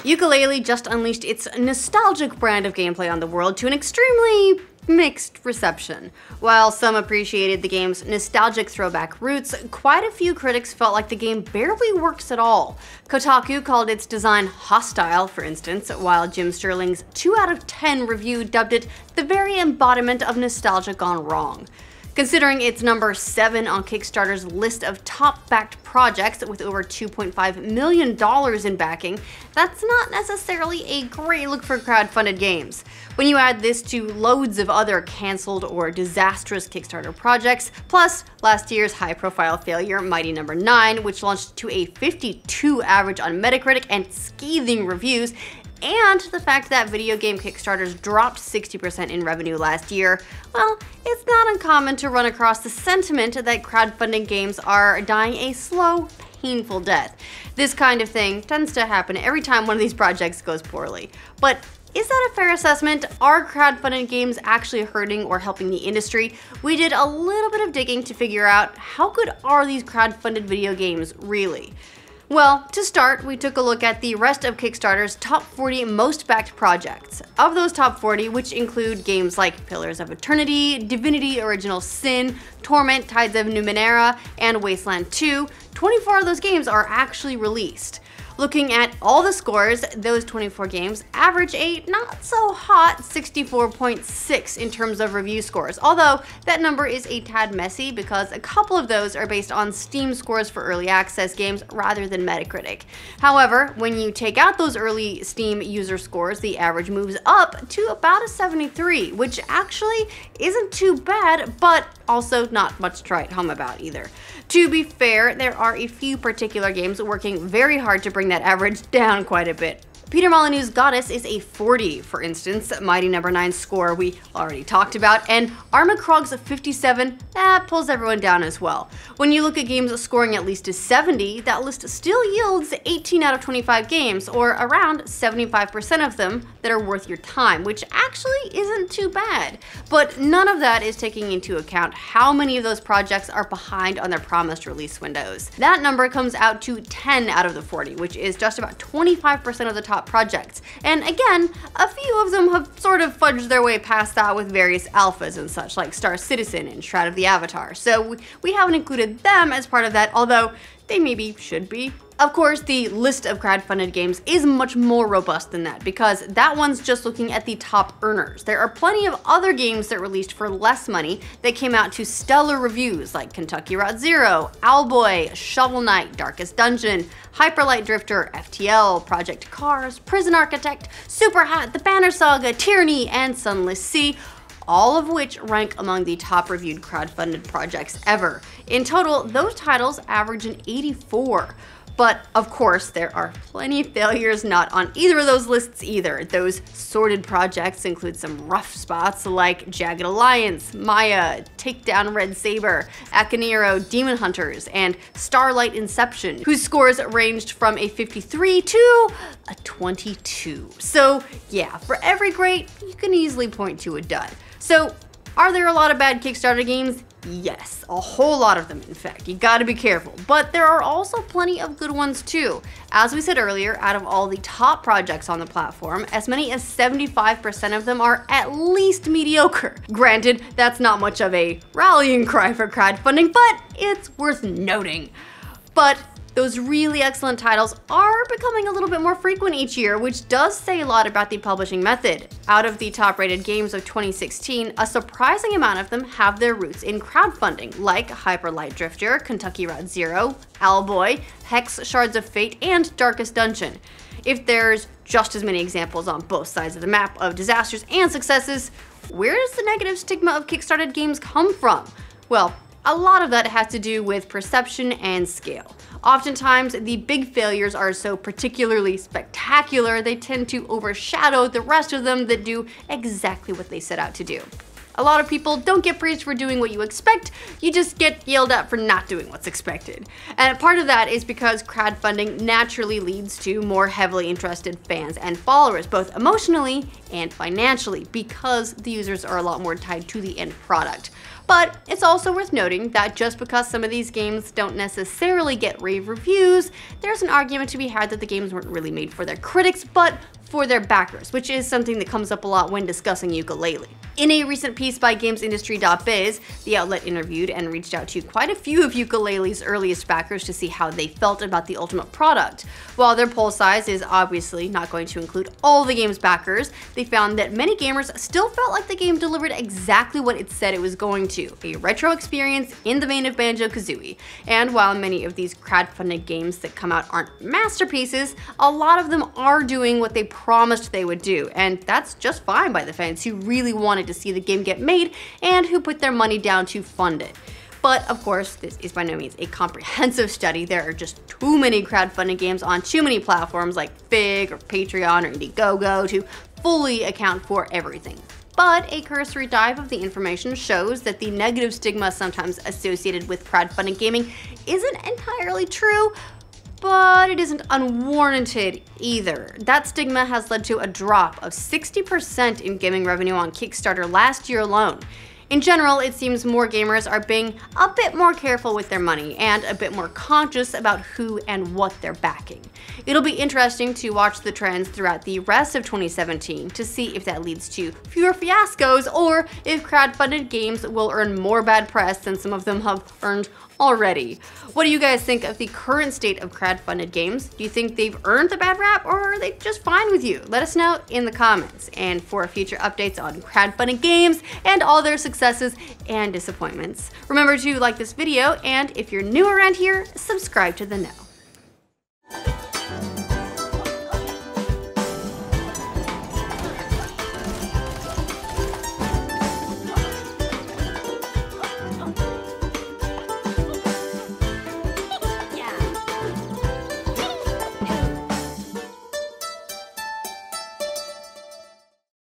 Yooka-Laylee just unleashed its nostalgic brand of gameplay on the world to an extremely mixed reception. While some appreciated the game's nostalgic throwback roots, quite a few critics felt like the game barely works at all. Kotaku called its design hostile, for instance, while Jim Sterling's 2 out of 10 review dubbed it the very embodiment of nostalgia gone wrong. Considering it's number 7 on Kickstarter's list of top-backed projects with over $2.5 million in backing, that's not necessarily a great look for crowdfunded games. When you add this to loads of other cancelled or disastrous Kickstarter projects, plus last year's high-profile failure Mighty No. 9, which launched to a 52 average on Metacritic and scathing reviews, and the fact that video game Kickstarters dropped 60% in revenue last year, well, it's not uncommon to run across the sentiment that crowdfunding games are dying a slow, painful death. This kind of thing tends to happen every time one of these projects goes poorly. But is that a fair assessment? Are crowdfunded games actually hurting or helping the industry? We did a little bit of digging to figure out how good are these crowdfunded video games really? Well, to start, we took a look at the rest of Kickstarter's top 40 most backed projects. Of those top 40, which include games like Pillars of Eternity, Divinity Original Sin, Torment, Tides of Numenera, and Wasteland 2, 24 of those games are actually released. Looking at all the scores, those 24 games average a not so hot 64.6 in terms of review scores, although that number is a tad messy because a couple of those are based on Steam scores for early access games rather than Metacritic. However, when you take out those early Steam user scores, the average moves up to about a 73, which actually isn't too bad, but also not much to write home about either. To be fair, there are a few particular games working very hard to bring that average down quite a bit. Peter Molyneux's Goddess is a 40, for instance. Mighty No. 9's score we already talked about, and Armakrog's 57, pulls everyone down as well. When you look at games scoring at least a 70, that list still yields 18 out of 25 games, or around 75% of them that are worth your time, which actually isn't too bad. But none of that is taking into account how many of those projects are behind on their promised release windows. That number comes out to 10 out of the 40, which is just about 25% of the top projects. And again, a few of them have sort of fudged their way past that with various alphas and such, like Star Citizen and Shroud of the Avatar. So we haven't included them as part of that, although they maybe should be. Of course, the list of crowdfunded games is much more robust than that, because that one's just looking at the top earners. There are plenty of other games that released for less money that came out to stellar reviews, like Kentucky Route Zero, Owlboy, Shovel Knight, Darkest Dungeon, Hyper Light Drifter, FTL, Project Cars, Prison Architect, Super Hat, The Banner Saga, Tyranny, and Sunless Sea, all of which rank among the top reviewed crowdfunded projects ever. In total, those titles average an 84. But of course, there are plenty of failures not on either of those lists either. Those sorted projects include some rough spots like Jagged Alliance, Maya, Takedown Red Saber, Akinero, Demon Hunters, and Starlight Inception, whose scores ranged from a 53 to a 22. So yeah, for every great, you can easily point to a dud. So are there a lot of bad Kickstarter games? Yes, a whole lot of them in fact. You gotta be careful. But there are also plenty of good ones too. As we said earlier, out of all the top projects on the platform, as many as 75% of them are at least mediocre. Granted, that's not much of a rallying cry for crowdfunding, but it's worth noting. But those really excellent titles are becoming a little bit more frequent each year, which does say a lot about the publishing method. Out of the top-rated games of 2016, a surprising amount of them have their roots in crowdfunding, like Hyper Light Drifter, Kentucky Route Zero, Owlboy, Hex Shards of Fate, and Darkest Dungeon. If there's just as many examples on both sides of the map of disasters and successes, where does the negative stigma of Kickstarted games come from? Well, a lot of that has to do with perception and scale. Oftentimes, the big failures are so particularly spectacular, they tend to overshadow the rest of them that do exactly what they set out to do. A lot of people don't get praised for doing what you expect, you just get yelled at for not doing what's expected. And part of that is because crowdfunding naturally leads to more heavily interested fans and followers, both emotionally and financially, because the users are a lot more tied to the end product. But it's also worth noting that just because some of these games don't necessarily get rave reviews, there's an argument to be had that the games weren't really made for their critics, but for their backers, which is something that comes up a lot when discussing Yooka-Laylee. In a recent piece by GamesIndustry.biz, the outlet interviewed and reached out to quite a few of Yooka-Laylee's earliest backers to see how they felt about the ultimate product. While their poll size is obviously not going to include all the game's backers, they found that many gamers still felt like the game delivered exactly what it said it was going to, a retro experience in the vein of Banjo-Kazooie. And while many of these crowdfunded games that come out aren't masterpieces, a lot of them are doing what they promised they would do, and that's just fine by the fans who really wanted to see the game get made and who put their money down to fund it. But of course, this is by no means a comprehensive study. There are just too many crowdfunding games on too many platforms like Fig or Patreon or Indiegogo to fully account for everything. But a cursory dive of the information shows that the negative stigma sometimes associated with crowdfunding gaming isn't entirely true, but it isn't unwarranted either. That stigma has led to a drop of 60% in gaming revenue on Kickstarter last year alone. In general, it seems more gamers are being a bit more careful with their money and a bit more conscious about who and what they're backing. It'll be interesting to watch the trends throughout the rest of 2017 to see if that leads to fewer fiascos or if crowdfunded games will earn more bad press than some of them have earned already. What do you guys think of the current state of crowdfunded games? Do you think they've earned the bad rap, or are they just fine with you? Let us know in the comments. And for future updates on crowdfunded games and all their successes and disappointments, remember to like this video, and if you're new around here, subscribe to the know.